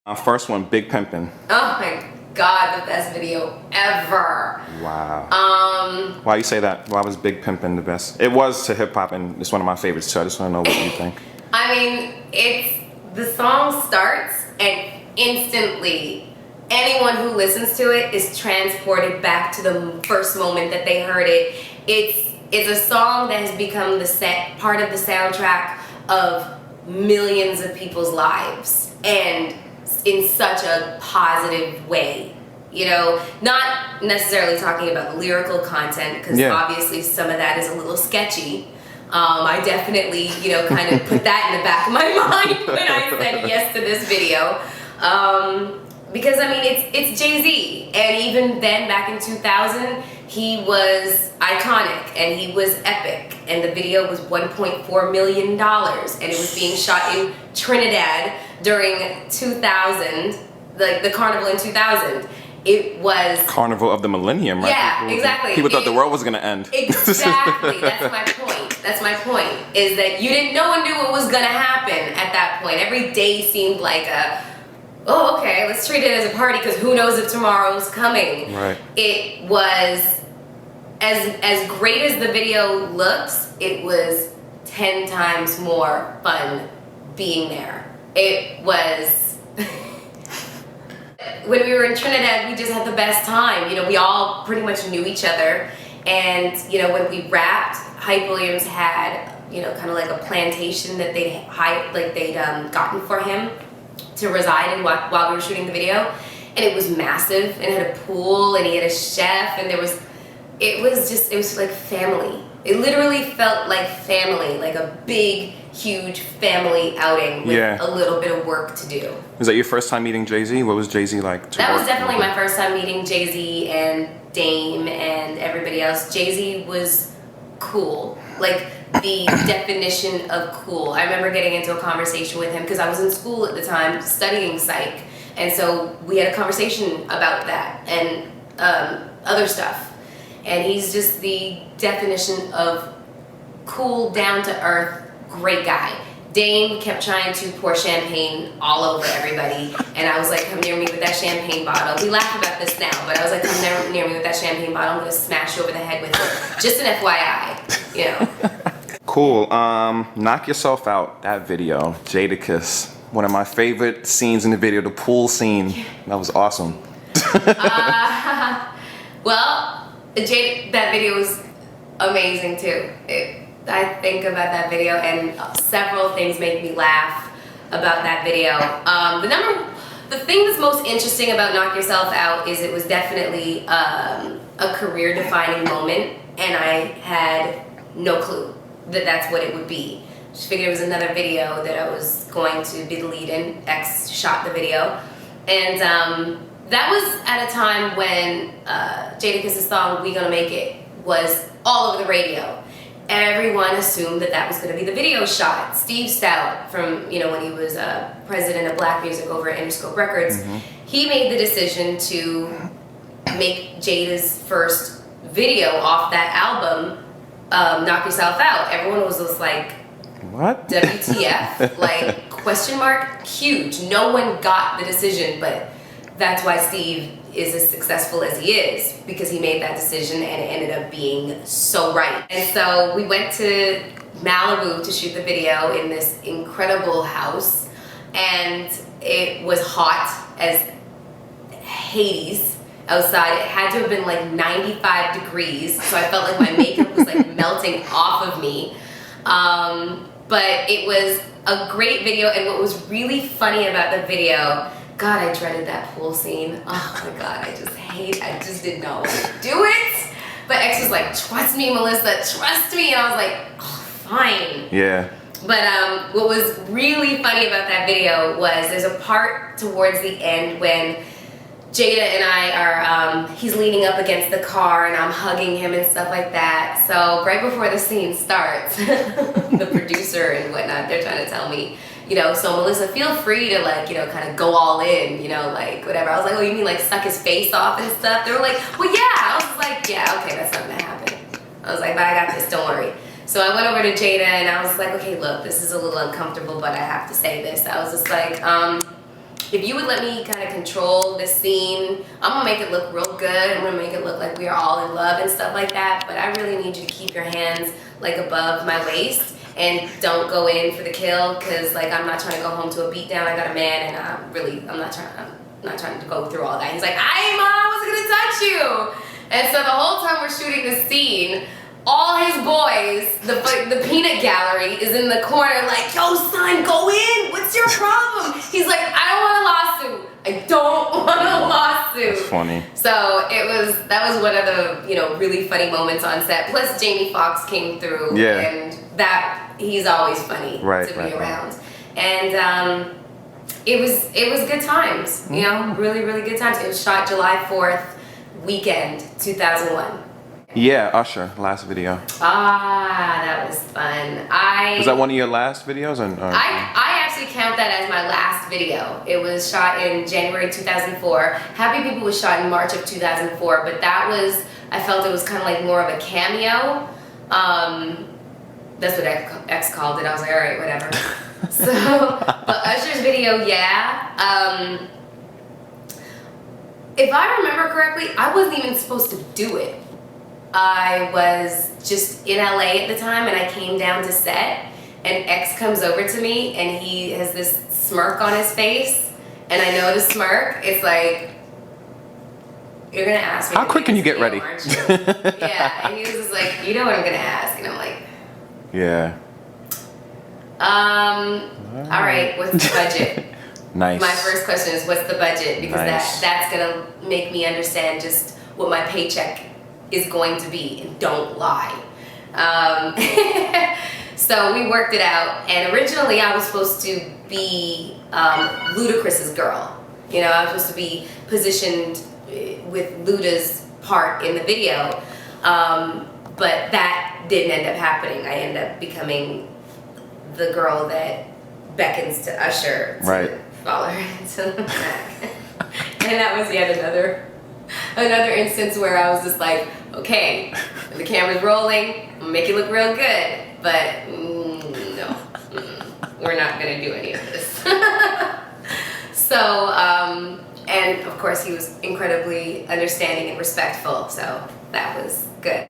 First one, Big Pimpin'. Oh my God, the best video ever. Wow. Why you say that? Why was Big Pimpin' the best? It was to hip hop, and it's one of my favorites too. I just want to know what you think. I mean, the song starts and instantly anyone who listens to it is transported back to the first moment that they heard it. It's a song that has become part of the soundtrack of millions of people's lives, and in such a positive way. You know, not necessarily talking about the lyrical content, because obviously some of that is a little sketchy. I definitely, kind of put that in the back of my mind when I said yes to this video. Because, I mean, it's Jay-Z. And even then, back in 2000, he was iconic and he was epic. And the video was $1.4 million. And it was being shot in Trinidad during 2000, like the carnival in 2000. It was Carnival of the Millennium, right? Yeah, exactly. People thought the world was gonna end. Exactly. That's my point. That's my point. Is that no one knew what was gonna happen at that point. Every day seemed like oh, okay, let's treat it as a party because who knows if tomorrow's coming. Right. It was as great as the video looks. It was 10 times more fun being there. It was. When we were in Trinidad, we just had the best time. We all pretty much knew each other. And, when we rapped, Hype Williams had, kind of like a plantation that they'd gotten for him to reside in while we were shooting the video. And it was massive, and it had a pool, and he had a chef, and it was like family. It literally felt like family, like a big, huge family outing with a little bit of work to do. Was that your first time meeting Jay-Z? What was Jay-Z like? That was definitely my first time meeting Jay-Z and Dame and everybody else. Jay-Z was cool, like the definition of cool. I remember getting into a conversation with him because I was in school at the time studying psych, and so we had a conversation about that and other stuff. And he's just the definition of cool, down-to-earth, great guy. Dame kept trying to pour champagne all over everybody, and I was like, come near me with that champagne bottle. We laugh about this now, but I was like, come near me with that champagne bottle. I'm gonna smash you over the head with it. Just an FYI, Cool. Knock Yourself Out, that video, Jadakiss. One of my favorite scenes in the video, the pool scene. That was awesome. Well, that video was amazing too. I think about that video, and several things make me laugh about that video. The thing that's most interesting about Knock Yourself Out is it was definitely a career-defining moment, and I had no clue that that's what it would be. Just figured it was another video that I was going to be the lead in. X shot the video, and that was at a time when Jadakiss's song "We Gonna Make It" was all over the radio. Everyone assumed that was going to be the video shot. Steve Stout, from when he was president of Black Music over at Interscope Records, he made the decision to make Jada's first video off that album, "Knock Yourself Out." Everyone was just like, "What? WTF?" Like, question mark, huge. No one got the decision, but that's why Steve is as successful as he is, because he made that decision and it ended up being so right. And so we went to Malibu to shoot the video in this incredible house, and it was hot as Hades outside. It had to have been like 95 degrees, so I felt like my makeup was like melting off of me. But it was a great video, and what was really funny about the video, God, I dreaded that pool scene. Oh my God, I just didn't know how to do it. But X was like, trust me, Melyssa, trust me. And I was like, oh, fine. Yeah. But what was really funny about that video was there's a part towards the end when Jada and I are, he's leaning up against the car and I'm hugging him and stuff like that. So right before the scene starts, the producer and whatnot, they're trying to tell me, so Melyssa, feel free to kind of go all in, like whatever. I was like, oh, you mean like suck his face off and stuff? They were like, well, yeah. I was like, yeah, okay, that's not gonna happen. I was like, but I got this, don't worry. So I went over to Jada and I was like, okay, look, this is a little uncomfortable, but I have to say this. I was just like, if you would let me kind of control this scene, I'm gonna make it look real good. I'm gonna make it look like we are all in love and stuff like that. But I really need you to keep your hands like above my waist and don't go in for the kill, because like I'm not trying to go home to a beatdown. I got a man, and I'm not trying to go through all that. He's like, I wasn't gonna touch you. And so the whole time we're shooting this scene, all his boys, the peanut gallery is in the corner like, yo son, go in, what's your problem? He's like, I don't want a lawsuit. I don't want a lawsuit. That's funny. So that was one of the, you know, really funny moments on set. Plus Jamie Foxx came through, and that he's always funny to be around. And it was good times, you know, really, really good times. It was shot July 4th weekend, 2001. Yeah, Usher, last video. Ah, that was fun. Was that one of your last videos? I actually count that as my last video. It was shot in January 2004. Happy People was shot in March of 2004, but that was, I felt it was kind of like more of a cameo. That's what X called it. I was like, all right, whatever. So, but Usher's video, yeah. If I remember correctly, I wasn't even supposed to do it. I was just in LA at the time, and I came down to set, and X comes over to me, and he has this smirk on his face, and I know the smirk. It's like, you're gonna ask me. How quick can you get ready? Aren't you? Yeah, and he was just like, you know what I'm gonna ask, and I'm like, yeah. All right, what's the budget? Nice. My first question is, what's the budget? Because Nice. that's gonna make me understand just what my paycheck is going to be, and don't lie. So we worked it out, and originally I was supposed to be Ludacris's girl. You know, I was supposed to be positioned with Luda's part in the video, but that didn't end up happening. I ended up becoming the girl that beckons to Usher to follow her into the back. And that was yet another instance where I was just like, okay, the camera's rolling, I'm gonna make it look real good, but no, we're not gonna do any of this. So, and of course he was incredibly understanding and respectful, so that was good.